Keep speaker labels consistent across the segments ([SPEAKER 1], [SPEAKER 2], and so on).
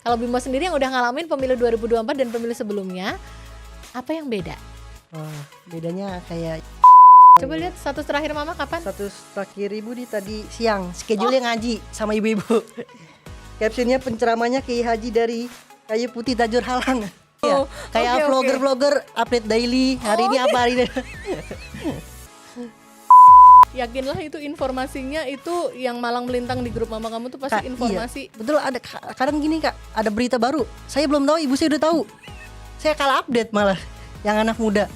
[SPEAKER 1] Kalau Bimo sendiri yang udah ngalamin pemilu 2024 dan pemilu sebelumnya, apa yang beda?
[SPEAKER 2] Wah, bedanya kayak
[SPEAKER 1] Coba lihat status terakhir Mama kapan?
[SPEAKER 2] status terakhir ibu di tadi siang, schedule-nya ngaji sama ibu-ibu. Captionnya penceramanya Kiai Haji dari Kayu Putih Tajur Halang. Iya, kayak
[SPEAKER 1] oke.
[SPEAKER 2] vlogger-vlogger update daily. Hari ini apa hari ini?
[SPEAKER 1] Yakinlah itu informasinya itu yang malang melintang di grup Mama kamu tuh pasti
[SPEAKER 2] Kak,
[SPEAKER 1] informasi.
[SPEAKER 2] iya. Betul, ada kadang gini Kak, ada berita baru. Saya belum tahu, ibu saya udah tahu. Saya kalah update malah yang anak muda.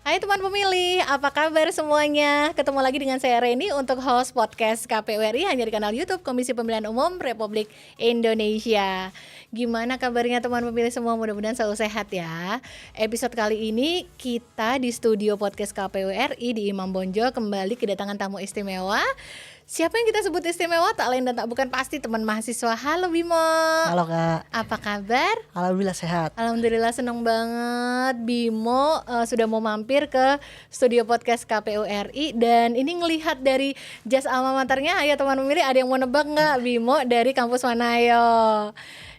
[SPEAKER 1] Hai teman pemilih, apa kabar semuanya? Ketemu lagi dengan saya Reni untuk host podcast KPU RI hanya di kanal YouTube Komisi Pemilihan Umum Republik Indonesia. Gimana kabarnya teman pemilih semua? Mudah-mudahan selalu sehat ya. Episode kali ini kita di studio podcast KPU RI di Imam Bonjol kembali kedatangan tamu istimewa. Siapa yang kita sebut istimewa? Tak lain dan tak bukan pasti teman mahasiswa. Halo Bimo.
[SPEAKER 2] Halo Kak.
[SPEAKER 1] Apa kabar?
[SPEAKER 2] Alhamdulillah sehat.
[SPEAKER 1] Alhamdulillah seneng banget Bimo sudah mau mampir ke studio podcast KPU RI. Dan ini ngelihat dari jas alma maternya, ayo teman pemilih ada yang mau nebak nggak Bimo dari kampus mana yo?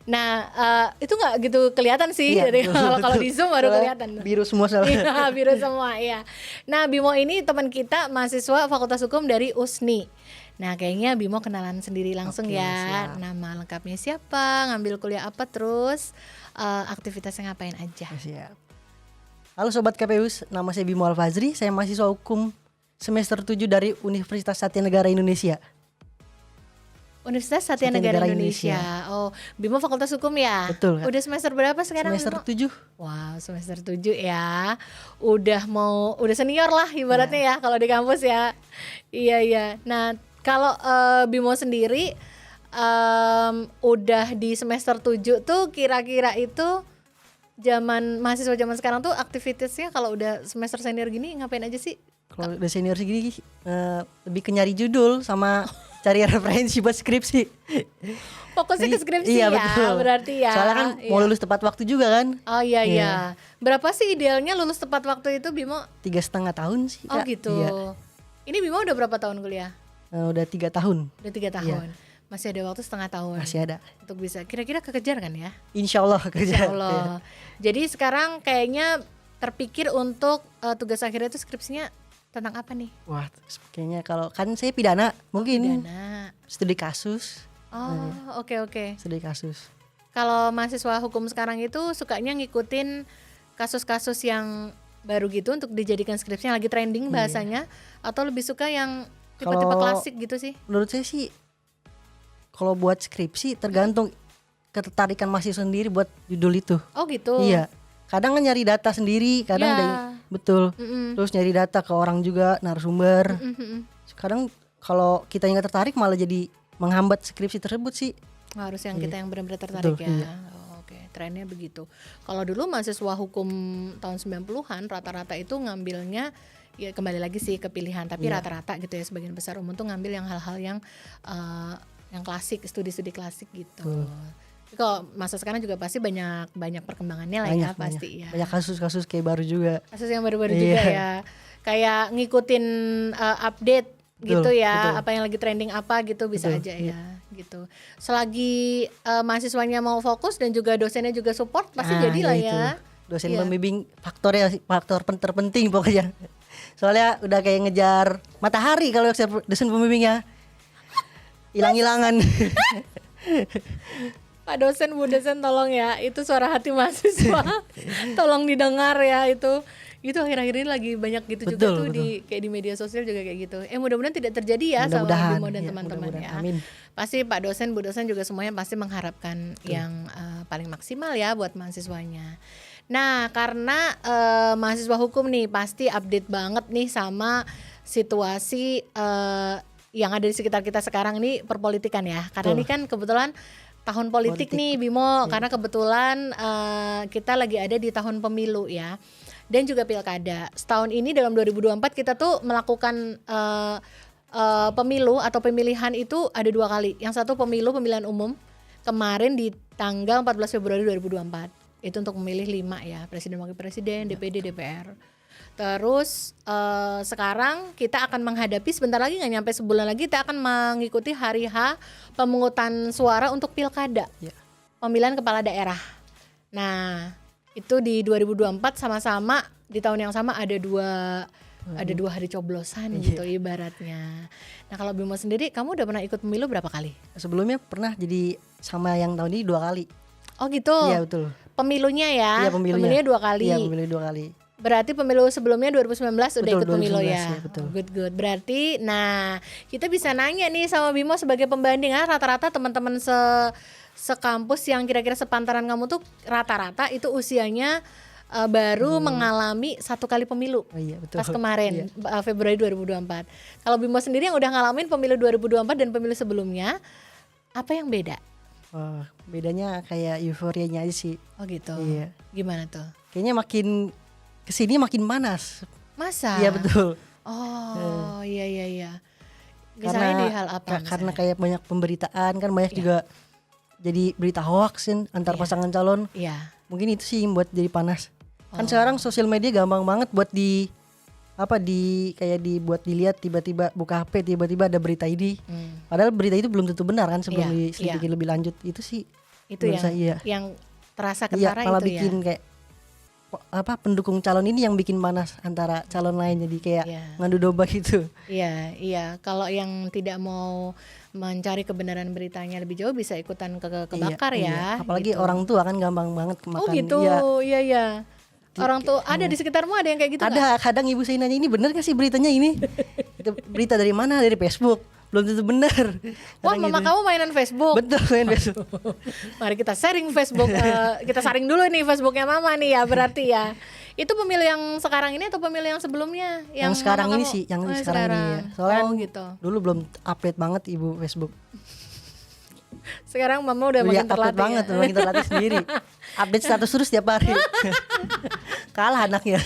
[SPEAKER 1] Nah itu nggak gitu kelihatan sih,
[SPEAKER 2] Iya,
[SPEAKER 1] dari kalau di Zoom baru
[SPEAKER 2] Soalnya
[SPEAKER 1] kelihatan.
[SPEAKER 2] biru semua salah.
[SPEAKER 1] Iya, biru semua ya. Nah Bimo ini teman kita mahasiswa Fakultas Hukum dari USNI. Nah kayaknya Bimo kenalan sendiri langsung.
[SPEAKER 2] Oke,
[SPEAKER 1] ya.
[SPEAKER 2] siap.
[SPEAKER 1] Nama lengkapnya siapa, ngambil kuliah apa, terus aktivitasnya ngapain aja.
[SPEAKER 2] Siap. Halo Sobat KPU, nama saya Bimo Alfazri. Saya mahasiswa hukum semester 7 dari Universitas Satya Negara Indonesia.
[SPEAKER 1] Universitas Satya Negara Indonesia. Oh, Bimo Fakultas Hukum ya?
[SPEAKER 2] Betul, Kak.
[SPEAKER 1] Udah semester berapa sekarang
[SPEAKER 2] Semester
[SPEAKER 1] Bimo?
[SPEAKER 2] 7.
[SPEAKER 1] Wow, semester 7 ya. Udah senior lah ibaratnya ya kalau di kampus ya. Iya. Nah, kalau Bimo sendiri udah di semester 7 tuh kira-kira itu mahasiswa zaman sekarang tuh aktivitasnya kalau udah semester senior gini ngapain aja sih?
[SPEAKER 2] Kalau udah senior segini lebih ke nyari judul sama cari referensi buat skripsi.
[SPEAKER 1] Fokusnya ke skripsi
[SPEAKER 2] Iya,
[SPEAKER 1] ya,
[SPEAKER 2] betul.
[SPEAKER 1] berarti ya.
[SPEAKER 2] Soalnya kan mau lulus tepat waktu juga kan.
[SPEAKER 1] Oh iya.
[SPEAKER 2] Iya.
[SPEAKER 1] Berapa sih idealnya lulus tepat waktu itu Bimo?
[SPEAKER 2] 3,5 tahun sih
[SPEAKER 1] Oh
[SPEAKER 2] Kak.
[SPEAKER 1] gitu.
[SPEAKER 2] Iya.
[SPEAKER 1] Ini Bimo udah berapa tahun kuliah?
[SPEAKER 2] Udah 3 tahun.
[SPEAKER 1] Udah 3 tahun. Masih ada waktu setengah tahun.
[SPEAKER 2] Masih ada.
[SPEAKER 1] Untuk bisa kira-kira kekejar kan ya?
[SPEAKER 2] Insya Allah kerja.
[SPEAKER 1] Insya Allah. Jadi sekarang kayaknya terpikir untuk tugas akhirnya itu skripsinya tentang apa nih?
[SPEAKER 2] Wah, kayaknya kalau kan saya pidana, mungkin
[SPEAKER 1] Pidana.
[SPEAKER 2] studi kasus.
[SPEAKER 1] Oh, oke.
[SPEAKER 2] Studi kasus.
[SPEAKER 1] Kalau mahasiswa hukum sekarang itu sukanya ngikutin kasus-kasus yang baru gitu untuk dijadikan skripsi yang lagi trending bahasanya, atau lebih suka yang tipe-tipe
[SPEAKER 2] Kalau
[SPEAKER 1] klasik gitu sih?
[SPEAKER 2] Menurut saya sih kalau buat skripsi tergantung ketertarikan mahasiswa sendiri buat judul itu.
[SPEAKER 1] Oh gitu.
[SPEAKER 2] Iya. Kadang kan nyari data sendiri, kadang betul. Terus nyari data ke orang juga, narasumber. Kadang kalau kita yang gak tertarik malah jadi menghambat skripsi tersebut sih.
[SPEAKER 1] Harus yang kita yang benar-benar tertarik.
[SPEAKER 2] Betul,
[SPEAKER 1] ya.
[SPEAKER 2] iya.
[SPEAKER 1] Oh, oke, trennya begitu. Kalau dulu mahasiswa hukum tahun 90-an rata-rata itu ngambilnya ya kembali lagi sih ke pilihan, tapi rata-rata gitu ya, sebagian besar umum tuh ngambil yang hal-hal yang klasik, studi-studi klasik gitu. Kalau masa sekarang juga pasti banyak perkembangannya lah ya pasti ya.
[SPEAKER 2] Banyak kasus-kasus kayak baru juga.
[SPEAKER 1] Kasus yang baru-baru juga ya. Kayak ngikutin update gitu ya,
[SPEAKER 2] betul.
[SPEAKER 1] apa yang lagi trending apa gitu bisa aja ya gitu. Selagi mahasiswanya mau fokus dan juga dosennya juga support pasti jadilah ya.
[SPEAKER 2] Dosen pembimbing faktor terpenting pokoknya. Soalnya udah kayak ngejar matahari kalau dosen pembimbingnya. Hilang-hilangan.
[SPEAKER 1] Pak dosen, Bu dosen tolong ya, itu suara hati mahasiswa. Tolong didengar ya itu. Itu akhir-akhir ini lagi banyak gitu juga tuh kayak di media sosial juga kayak gitu. Mudah-mudahan tidak terjadi ya sama Bimo dan teman-teman ya.
[SPEAKER 2] Amin.
[SPEAKER 1] Pasti Pak dosen, Bu dosen juga semuanya pasti mengharapkan yang paling maksimal ya buat mahasiswanya. Nah, karena mahasiswa hukum nih pasti update banget nih sama situasi yang ada di sekitar kita sekarang ini perpolitikan ya. Karena ini kan kebetulan tahun politik nih Bimo, karena kebetulan kita lagi ada di tahun pemilu ya, dan juga pilkada. Setahun ini dalam 2024 kita tuh melakukan pemilu atau pemilihan itu ada 2 kali. Yang satu pemilihan umum kemarin di tanggal 14 Februari 2024. Itu untuk memilih 5 ya, presiden, wakil presiden, DPD, DPR. Terus sekarang kita akan menghadapi, sebentar lagi nggak nyampe sebulan lagi kita akan mengikuti hari H pemungutan suara untuk pilkada, pemilihan kepala daerah. Nah itu di 2024 sama-sama di tahun yang sama ada dua hari coblosan gitu ibaratnya. Nah kalau Bimo sendiri, kamu udah pernah ikut pemilu berapa kali?
[SPEAKER 2] Sebelumnya pernah, jadi sama yang tahun ini 2 kali.
[SPEAKER 1] Oh gitu.
[SPEAKER 2] Iya betul.
[SPEAKER 1] Pemilunya ya?
[SPEAKER 2] Iya pemilunya
[SPEAKER 1] 2 kali.
[SPEAKER 2] Iya pemilu 2 kali.
[SPEAKER 1] Berarti pemilu sebelumnya 2019 udah ikut pemilu
[SPEAKER 2] 2019,
[SPEAKER 1] ya?
[SPEAKER 2] betul.
[SPEAKER 1] Good. Berarti, nah kita bisa nanya nih sama Bimo sebagai pembanding, rata-rata teman-teman sekampus yang kira-kira sepantaran kamu tuh rata-rata itu usianya baru mengalami 1 kali pemilu.
[SPEAKER 2] Oh, iya, betul.
[SPEAKER 1] Pas kemarin Februari 2024. Kalau Bimo sendiri yang udah ngalamin pemilu 2024 dan pemilu sebelumnya, apa yang beda?
[SPEAKER 2] Bedanya kayak euforianya aja sih.
[SPEAKER 1] Oh gitu.
[SPEAKER 2] Iya.
[SPEAKER 1] Gimana tuh?
[SPEAKER 2] Kayaknya makin kesini makin panas.
[SPEAKER 1] Masa?
[SPEAKER 2] Iya betul.
[SPEAKER 1] Oh iya. Misalnya di hal apa?
[SPEAKER 2] Karena kayak banyak pemberitaan kan, banyak juga jadi berita hoax kan antar pasangan calon.
[SPEAKER 1] Iya.
[SPEAKER 2] Mungkin itu sih yang buat jadi panas. Kan sekarang sosial media gampang banget buat buat dilihat, tiba-tiba buka HP tiba-tiba ada berita ini. Padahal berita itu belum tentu benar kan sebelum diselidiki lebih lanjut. Itu sih
[SPEAKER 1] itu yang terasa kentara
[SPEAKER 2] malah
[SPEAKER 1] itu
[SPEAKER 2] bikin kayak pendukung calon ini yang bikin panas antara calon lain, jadi kayak ngadu domba gitu.
[SPEAKER 1] Iya. Kalau yang tidak mau mencari kebenaran beritanya lebih jauh bisa ikutan kebakar ya.
[SPEAKER 2] Apalagi
[SPEAKER 1] gitu.
[SPEAKER 2] orang tua kan gampang banget kemakan.
[SPEAKER 1] Oh gitu. Iya. Orang tua ada di sekitarmu, ada yang kayak gitu?
[SPEAKER 2] Ada. Kadang ibu saya nanya, ini bener gak sih beritanya ini? Itu berita dari mana? Dari Facebook. Belum tentu benar.
[SPEAKER 1] Wah, mama kamu mainan Facebook.
[SPEAKER 2] Betul, main Facebook.
[SPEAKER 1] Mari kita sharing Facebook. Kita saring dulu nih Facebooknya mama nih ya, berarti ya. Itu pemilu yang sekarang ini atau pemilu yang sebelumnya?
[SPEAKER 2] Yang sekarang ini sih, yang sekarang ini ya. Soalnya
[SPEAKER 1] gitu.
[SPEAKER 2] Dulu belum update banget ibu Facebook.
[SPEAKER 1] Sekarang mama udah makin terlatih
[SPEAKER 2] banget, makin terlatih sendiri. Update status terus tiap hari. Kalah anaknya.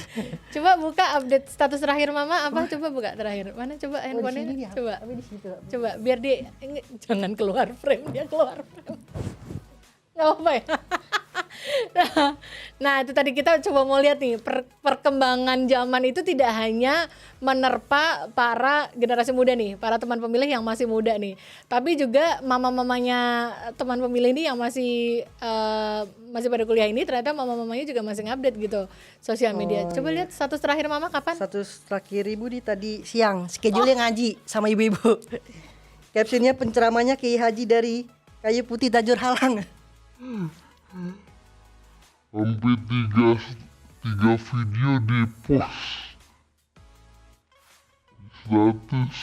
[SPEAKER 1] Coba buka update status terakhir mama apa? Coba buka terakhir. Mana coba handphonenya? Coba biar dia jangan keluar frame, dia keluar frame. Gak apa ya. Nah itu tadi kita coba mau lihat nih perkembangan zaman itu tidak hanya menerpa para generasi muda nih, para teman pemilih yang masih muda nih, tapi juga mama-mamanya teman pemilih ini yang masih pada kuliah ini, ternyata mama-mamanya juga masih ngupdate gitu sosial media. Coba lihat status terakhir mama kapan?
[SPEAKER 2] Status terakhir ibu di tadi siang, schedule-nya ngaji sama ibu-ibu. Captionnya penceramahnya Kiai Haji dari Kayu Putih Tajur Halang.
[SPEAKER 3] Sampai tiga video di post status.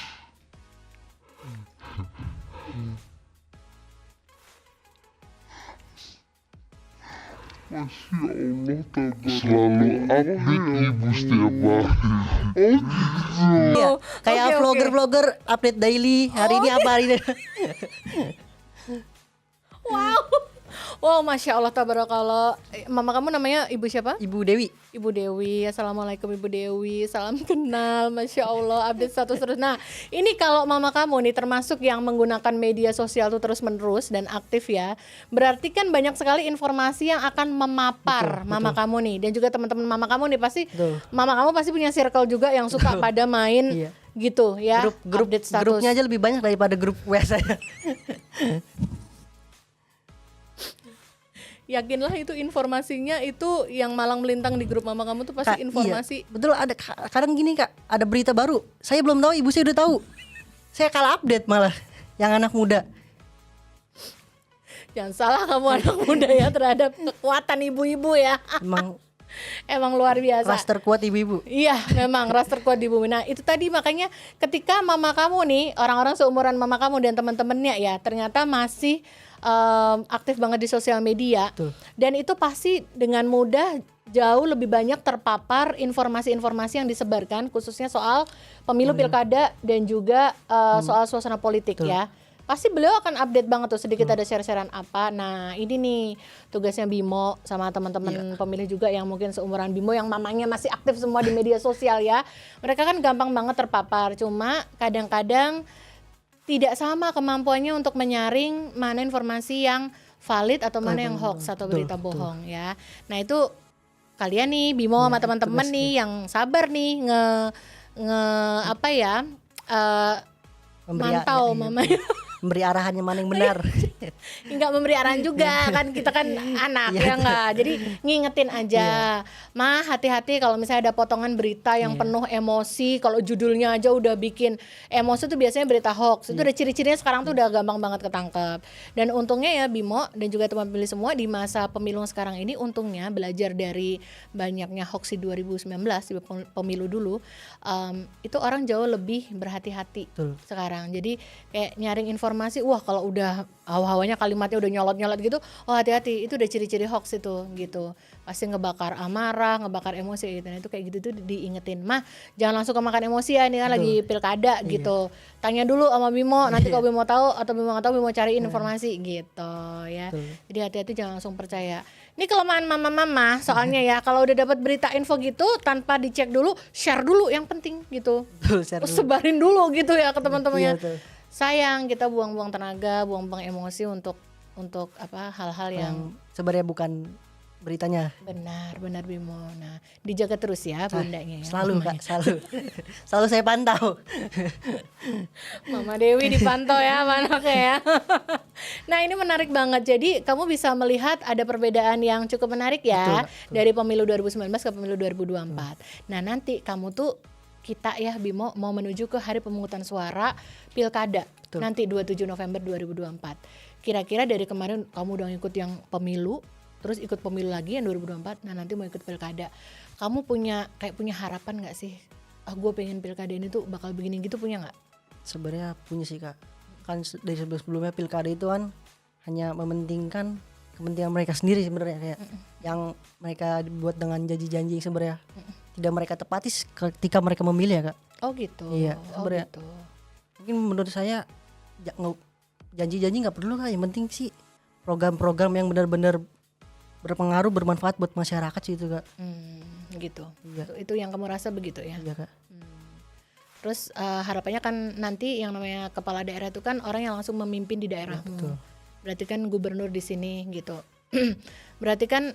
[SPEAKER 3] Masya Allah, selalu update ibu setiap hari. Oh gitu.
[SPEAKER 2] Iya, kayak vlogger-vlogger update daily. Hari ini apa hari ini?
[SPEAKER 1] Wow, Masya Allah, tabarakallah. Mama kamu namanya Ibu siapa?
[SPEAKER 2] Ibu Dewi.
[SPEAKER 1] Ibu Dewi, Assalamualaikum Ibu Dewi. Salam kenal, Masya Allah, update status terus. Nah, ini kalau mama kamu nih termasuk yang menggunakan media sosial tuh terus menerus dan aktif ya, berarti kan banyak sekali informasi yang akan memapar mama kamu nih. Dan juga teman-teman mama kamu nih pasti, mama kamu pasti punya circle juga yang suka pada main gitu ya. Update status.
[SPEAKER 2] Grupnya aja lebih banyak daripada grup WA saya.
[SPEAKER 1] Yakinlah itu informasinya itu yang malang melintang di grup mama kamu tuh pasti informasi.
[SPEAKER 2] Iya, betul. Ada kadang gini Kak, ada berita baru, saya belum tahu, ibu saya udah tahu. Saya kalah update malah yang anak muda.
[SPEAKER 1] Jangan salah kamu anak muda ya terhadap kekuatan ibu-ibu ya. Emang luar biasa.
[SPEAKER 2] Ras terkuat ibu-ibu.
[SPEAKER 1] Iya, memang ras terkuat ibu. Nah, itu tadi makanya ketika mama kamu nih, orang-orang seumuran mama kamu dan teman-temannya ya, ternyata masih aktif banget di sosial media. Betul. Dan itu pasti dengan mudah jauh lebih banyak terpapar informasi-informasi yang disebarkan khususnya soal pemilu pilkada dan juga soal suasana politik ya. pasti beliau akan update banget tuh sedikit ada share-sharean apa. Nah ini nih tugasnya Bimo sama teman-teman pemilih juga yang mungkin seumuran Bimo yang mamanya masih aktif semua di media sosial ya. Mereka kan gampang banget terpapar, cuma kadang-kadang tidak sama kemampuannya untuk menyaring mana informasi yang valid atau mana yang hoax atau berita bohong ya. Nah itu kalian nih Bimo sama teman-teman nih yang sabar nih apa ya mantau mamanya.
[SPEAKER 2] Memberi arahan yang mana yang benar.
[SPEAKER 1] Enggak memberi arahan juga kan kita kan anak ya enggak. Jadi ngingetin aja. Ma hati-hati kalau misalnya ada potongan berita yang penuh emosi, kalau judulnya aja udah bikin emosi tuh biasanya berita hoax. Itu udah ciri-cirinya sekarang tuh udah gampang banget ketangkep. Dan untungnya ya Bimo dan juga teman pemilih semua di masa pemilu sekarang ini untungnya belajar dari banyaknya hoax di 2019 di pemilu dulu, itu orang jauh lebih berhati-hati sekarang. Jadi kayak nyaring informasi, wah kalau udah hawa-hawanya kalimatnya udah nyolot-nyolot gitu, oh hati-hati, itu udah ciri-ciri hoax itu gitu. Pasti ngebakar amarah, ngebakar emosi gitu. Nah itu kayak gitu tuh diingetin, mah jangan langsung kemakan emosi ya, ini kan lagi pilkada gitu. Tanya dulu sama Bimo, nanti kalau Bimo tahu atau Bimo nggak tahu, Bimo cariin informasi gitu ya. Jadi hati-hati jangan langsung percaya. Ini kelemahan mama-mama soalnya ya, kalau udah dapat berita info gitu tanpa dicek dulu, share dulu yang penting gitu. Sebarin dulu gitu ya ke teman-temannya. Sayang kita buang-buang tenaga, buang-buang emosi untuk apa hal-hal yang
[SPEAKER 2] sebenarnya bukan beritanya.
[SPEAKER 1] Benar Bimo. Nah, dijaga terus ya bundanya.
[SPEAKER 2] Selalu Kak, selalu saya pantau.
[SPEAKER 1] Mama Dewi dipantau ya anaknya ya. Nah, ini menarik banget. Jadi kamu bisa melihat ada perbedaan yang cukup menarik ya dari pemilu 2019 ke pemilu 2024. Nah, nanti kamu tuh kita ya Bimo mau menuju ke hari pemungutan suara pilkada nanti 27 November 2024. Kira-kira dari kemarin kamu udah ngikut yang pemilu, terus ikut pemilu lagi yang 2024, nah nanti mau ikut pilkada. Kamu punya harapan nggak sih? Gue pengen pilkada ini tuh bakal begini gitu, punya nggak?
[SPEAKER 2] Sebenarnya punya sih Kak. Kan dari sebelumnya pilkada itu kan hanya mementingkan kepentingan mereka sendiri sebenarnya, kayak yang mereka buat dengan janji-janji sebenarnya tidak mereka tepati ketika mereka memilih ya Kak.
[SPEAKER 1] Oh gitu.
[SPEAKER 2] Iya, sebenarnya.
[SPEAKER 1] Gitu.
[SPEAKER 2] Mungkin menurut saya janji-janji nggak perlu Kak. Yang penting sih program-program yang benar-benar berpengaruh, bermanfaat buat masyarakat sih itu Kak.
[SPEAKER 1] Gitu.
[SPEAKER 2] Iya.
[SPEAKER 1] Itu yang kamu rasa begitu ya?
[SPEAKER 2] Iya Kak.
[SPEAKER 1] Terus harapannya kan nanti yang namanya kepala daerah itu kan orang yang langsung memimpin di daerahmu.
[SPEAKER 2] Betul.
[SPEAKER 1] Berarti kan gubernur di sini gitu. Berarti kan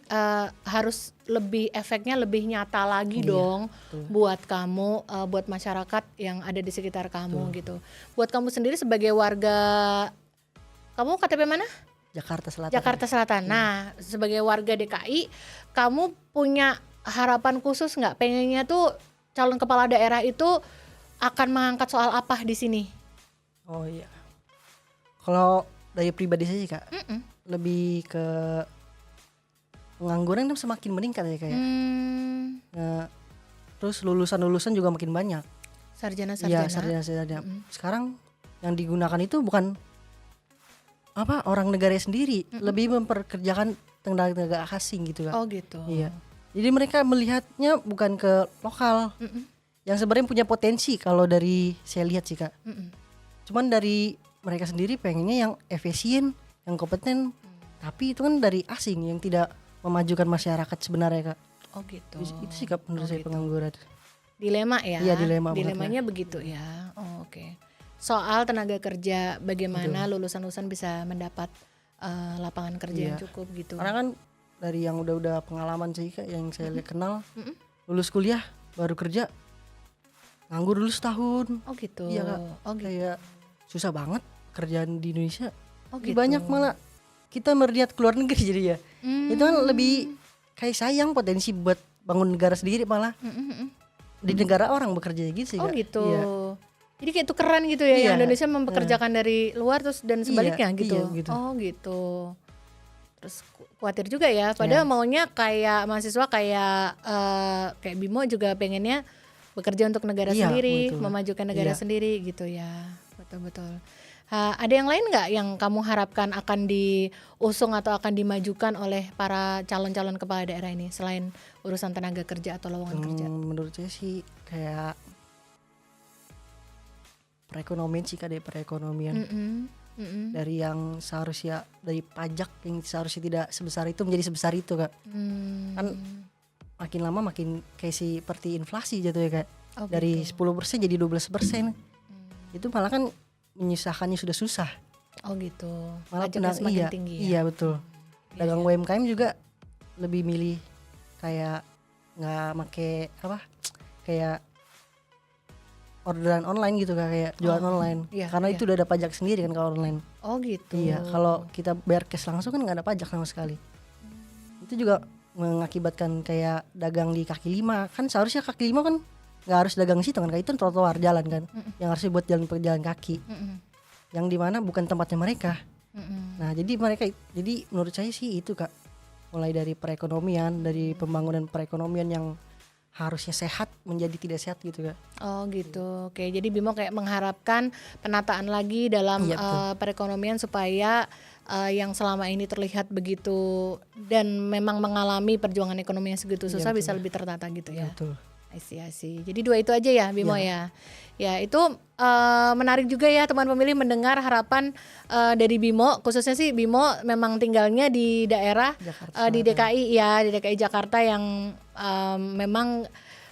[SPEAKER 1] harus lebih efeknya lebih nyata lagi dong buat kamu, buat masyarakat yang ada di sekitar kamu gitu. Buat kamu sendiri sebagai warga, kamu KTP mana? Jakarta Selatan. Nah, sebagai warga DKI, kamu punya harapan khusus nggak? Pengennya tuh calon kepala daerah itu akan mengangkat soal apa di sini?
[SPEAKER 2] Oh iya. Kalau dari pribadi saya sih Kak, lebih ke pengangguran itu semakin meningkat ya kayak. Terus lulusan juga makin banyak.
[SPEAKER 1] Sarjana-sarjana.
[SPEAKER 2] Iya, sarjana. Sekarang yang digunakan itu bukan orang negara sendiri, lebih memperkerjakan tenaga asing gitu Kak.
[SPEAKER 1] Oh gitu.
[SPEAKER 2] Iya. Jadi mereka melihatnya bukan ke lokal. Yang sebenarnya punya potensi kalau dari saya lihat sih Kak. Cuman dari mereka sendiri pengennya yang efisien, yang kompeten. Tapi itu kan dari asing yang tidak memajukan masyarakat sebenarnya Kak.
[SPEAKER 1] Oh gitu.
[SPEAKER 2] Itu sih Kak menurut saya pengangguran.
[SPEAKER 1] Dilema ya.
[SPEAKER 2] Iya,
[SPEAKER 1] dilemanya begitu ya. Oh, oke. Soal tenaga kerja, bagaimana lulusan-lulusan bisa mendapat lapangan kerja yang cukup gitu.
[SPEAKER 2] Karena kan dari yang udah pengalaman sih Kak, yang saya kenal, lulus kuliah baru kerja nganggur dulu setahun.
[SPEAKER 1] Oh gitu.
[SPEAKER 2] Iya Kak.
[SPEAKER 1] Oh gitu.
[SPEAKER 2] Kayak susah banget kerjaan di Indonesia.
[SPEAKER 1] Oh gitu.
[SPEAKER 2] Banyak malah kita melihat keluar negeri jadi ya. Itu kan lebih kayak sayang potensi buat bangun negara sendiri malah. Di negara orang bekerja gitu sih Kak.
[SPEAKER 1] Oh gitu.
[SPEAKER 2] Iya.
[SPEAKER 1] Jadi kayak tukeran gitu ya, yang Indonesia mempekerjakan dari luar terus dan sebaliknya gitu.
[SPEAKER 2] Iya, gitu.
[SPEAKER 1] Oh gitu. Terus khawatir juga ya, padahal maunya kayak mahasiswa kayak Bimo juga pengennya bekerja untuk negara sendiri, memajukan negara sendiri gitu ya. Betul. Ada yang lain nggak yang kamu harapkan akan diusung atau akan dimajukan oleh para calon-calon kepala daerah ini selain urusan tenaga kerja atau lowongan kerja?
[SPEAKER 2] Menurut saya sih kayak perekonomian sih Kak, perekonomian. Dari yang seharusnya dari pajak yang seharusnya tidak sebesar itu menjadi sebesar itu Kak. Kan makin lama makin kayak seperti inflasi jatuhnya Kak. Dari 10% jadi 12%. Itu malah kan menyusahkannya sudah susah.
[SPEAKER 1] Oh gitu.
[SPEAKER 2] Malah
[SPEAKER 1] Pajaknya semakin tinggi ya.
[SPEAKER 2] Iya betul. Dagang UMKM juga lebih milih kayak nggak make kayak orderan online gitu Kak, kayak jualan online. Karena itu udah ada pajak sendiri kan kalau online.
[SPEAKER 1] Oh gitu.
[SPEAKER 2] Iya, kalau kita bayar cash langsung kan nggak ada pajak sama sekali. Itu juga mengakibatkan kayak dagang di kaki lima. Kan seharusnya kaki lima kan nggak harus dagang di situ kan, kayak itu trotoar jalan kan, yang harusnya buat jalan pejalan kaki. Yang dimana bukan tempatnya mereka. Nah jadi menurut saya sih itu Kak, mulai dari perekonomian, dari pembangunan perekonomian yang harusnya sehat menjadi tidak sehat gitu Kak.
[SPEAKER 1] Oh gitu. Oke, jadi Bimo kayak mengharapkan penataan lagi dalam perekonomian supaya yang selama ini terlihat begitu dan memang mengalami perjuangan ekonomi yang segitu susah bisa lebih tertata gitu ya.
[SPEAKER 2] Betul.
[SPEAKER 1] I see. Jadi 2 itu aja ya Bimo ya. Ya itu menarik juga ya teman pemilih mendengar harapan dari Bimo, khususnya sih Bimo memang tinggalnya di daerah di DKI ya, di DKI Jakarta yang memang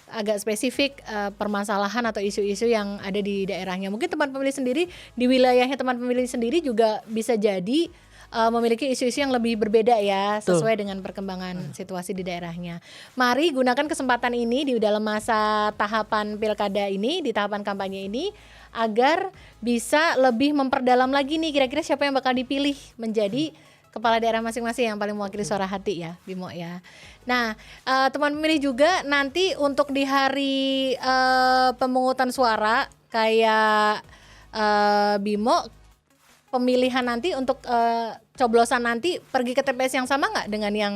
[SPEAKER 1] agak spesifik permasalahan atau isu-isu yang ada di daerahnya. Mungkin teman pemilih sendiri di wilayahnya teman pemilih sendiri juga bisa jadi memiliki isu-isu yang lebih berbeda ya, sesuai dengan perkembangan situasi di daerahnya. Mari gunakan kesempatan ini di dalam masa tahapan pilkada ini, di tahapan kampanye ini, agar bisa lebih memperdalam lagi nih kira-kira siapa yang bakal dipilih menjadi kepala daerah masing-masing yang paling mewakili suara hati ya Bimo ya. Nah teman pemilih juga nanti untuk di hari pemungutan suara kayak Bimo, pemilihan nanti untuk coblosan nanti pergi ke TPS yang sama nggak dengan yang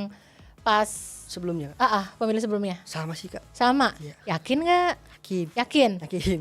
[SPEAKER 1] pas
[SPEAKER 2] sebelumnya?
[SPEAKER 1] Pemilih sebelumnya?
[SPEAKER 2] Sama sih Kak.
[SPEAKER 1] Sama?
[SPEAKER 2] Iya.
[SPEAKER 1] Yakin nggak?
[SPEAKER 2] Yakin.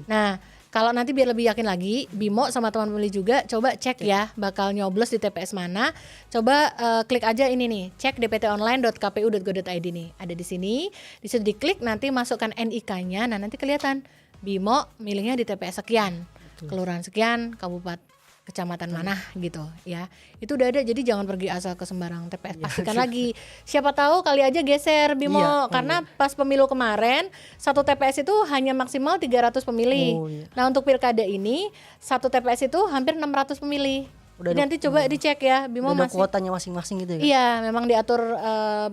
[SPEAKER 1] Nah kalau nanti biar lebih yakin lagi, Bimo sama teman pemilih juga coba cek ya bakal nyoblos di TPS mana. Coba klik aja ini nih, cek dptonline.kpu.go.id nih. Ada di sini, di situ diklik nanti masukkan NIK-nya. Nah nanti kelihatan Bimo milihnya di TPS sekian, kelurahan sekian, kabupaten kecamatan mana gitu ya. Itu udah ada, jadi jangan pergi asal ke sembarang TPS. Pastikan lagi. Siapa tahu kali aja geser Bimo karena pas pemilu kemarin satu TPS itu hanya maksimal 300 pemilih. Nah, untuk pilkada ini satu TPS itu hampir 600 pemilih. Jadi nanti coba dicek ya Bimo
[SPEAKER 2] udah
[SPEAKER 1] masih
[SPEAKER 2] kuotanya masing-masing gitu ya.
[SPEAKER 1] Iya, memang diatur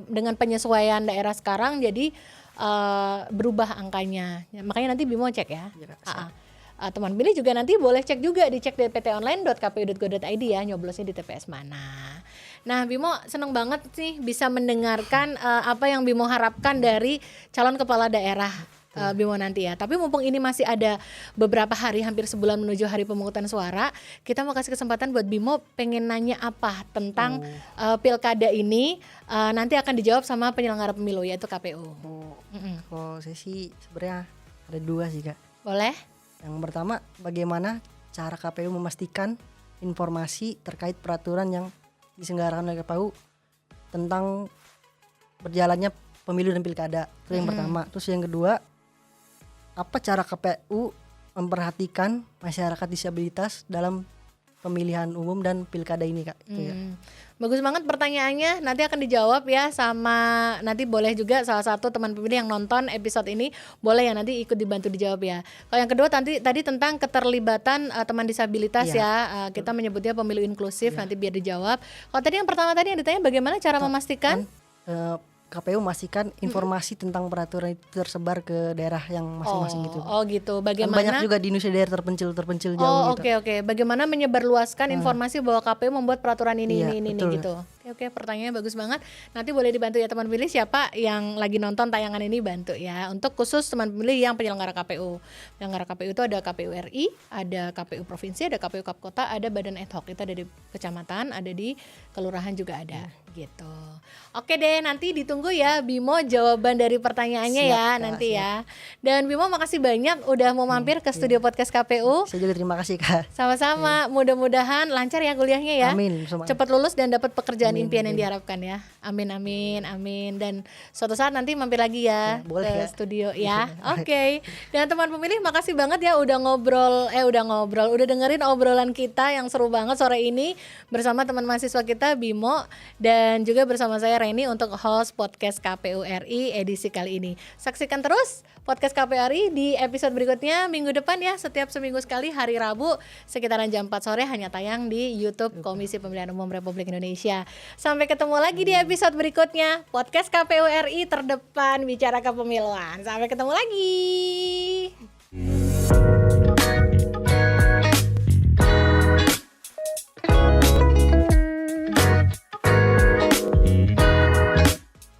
[SPEAKER 1] dengan penyesuaian daerah sekarang jadi berubah angkanya. Makanya nanti Bimo cek ya. Teman pilih juga nanti boleh cek juga di cek dptonline.kpu.go.id ya, nyoblosnya di TPS mana. Nah Bimo seneng banget sih bisa mendengarkan apa yang Bimo harapkan dari calon kepala daerah Bimo nanti ya. Tapi mumpung ini masih ada beberapa hari, hampir sebulan menuju hari pemungutan suara, kita mau kasih kesempatan buat Bimo pengen nanya apa tentang pilkada ini, nanti akan dijawab sama penyelenggara pemilu yaitu KPU.
[SPEAKER 2] Kalau saya sih sebenarnya ada 2 sih Kak.
[SPEAKER 1] Boleh?
[SPEAKER 2] Yang pertama, bagaimana cara KPU memastikan informasi terkait peraturan yang diselenggarakan oleh KPU tentang berjalannya pemilu dan pilkada. Itu yang pertama. Terus yang kedua, apa cara KPU memperhatikan masyarakat disabilitas dalam pemilihan umum dan pilkada ini Kak. Itu ya.
[SPEAKER 1] Bagus banget pertanyaannya, nanti akan dijawab ya sama, nanti boleh juga salah satu teman pemilih yang nonton episode ini boleh ya nanti ikut dibantu dijawab ya. Kalau yang kedua tadi tentang keterlibatan teman disabilitas ya, kita menyebutnya pemilu inklusif, nanti biar dijawab. Kalau tadi yang pertama tadi yang ditanya bagaimana cara memastikan
[SPEAKER 2] KPU memastikan informasi tentang peraturan itu tersebar ke daerah yang masing-masing gitu.
[SPEAKER 1] Oh gitu. Bagaimana?
[SPEAKER 2] Kan banyak juga di Indonesia daerah terpencil jauh gitu.
[SPEAKER 1] Oke. Bagaimana menyebarluaskan informasi bahwa KPU membuat peraturan ini
[SPEAKER 2] betul.
[SPEAKER 1] gitu. Oke, pertanyaannya bagus banget. Nanti boleh dibantu ya teman pemilih, siapa yang lagi nonton tayangan ini bantu ya. Untuk khusus teman pemilih yang penyelenggara KPU. Penyelenggara KPU itu ada KPU RI, ada KPU provinsi, ada KPU Kap Kota, ada badan ad hoc. Itu ada di kecamatan, ada di kelurahan juga ada gitu. Oke deh, nanti ditunggu ya Bimo jawaban dari pertanyaannya nanti ya. Dan Bimo makasih banyak udah mau mampir ke studio podcast KPU.
[SPEAKER 2] Saya juga terima kasih Kak.
[SPEAKER 1] Sama-sama, mudah-mudahan lancar ya kuliahnya ya.
[SPEAKER 2] Amin.
[SPEAKER 1] Cepat lulus dan dapat pekerjaan impian yang diharapkan ya. Amin amin amin. Dan suatu saat nanti mampir lagi ya,
[SPEAKER 2] Ya, boleh
[SPEAKER 1] ke
[SPEAKER 2] ya.
[SPEAKER 1] studio ya. Oke. Dan teman pemilih makasih banget ya udah udah dengerin obrolan kita yang seru banget sore ini bersama teman mahasiswa kita Bimo dan juga bersama saya Reni untuk host podcast KPU RI edisi kali ini. Saksikan terus podcast KPU RI di episode berikutnya minggu depan ya. Setiap seminggu sekali hari Rabu sekitaran jam 4 sore hanya tayang di YouTube Komisi Pemilihan Umum Republik Indonesia. Sampai ketemu lagi di episode berikutnya. Podcast KPU RI terdepan bicara kepemiluan. Sampai ketemu lagi.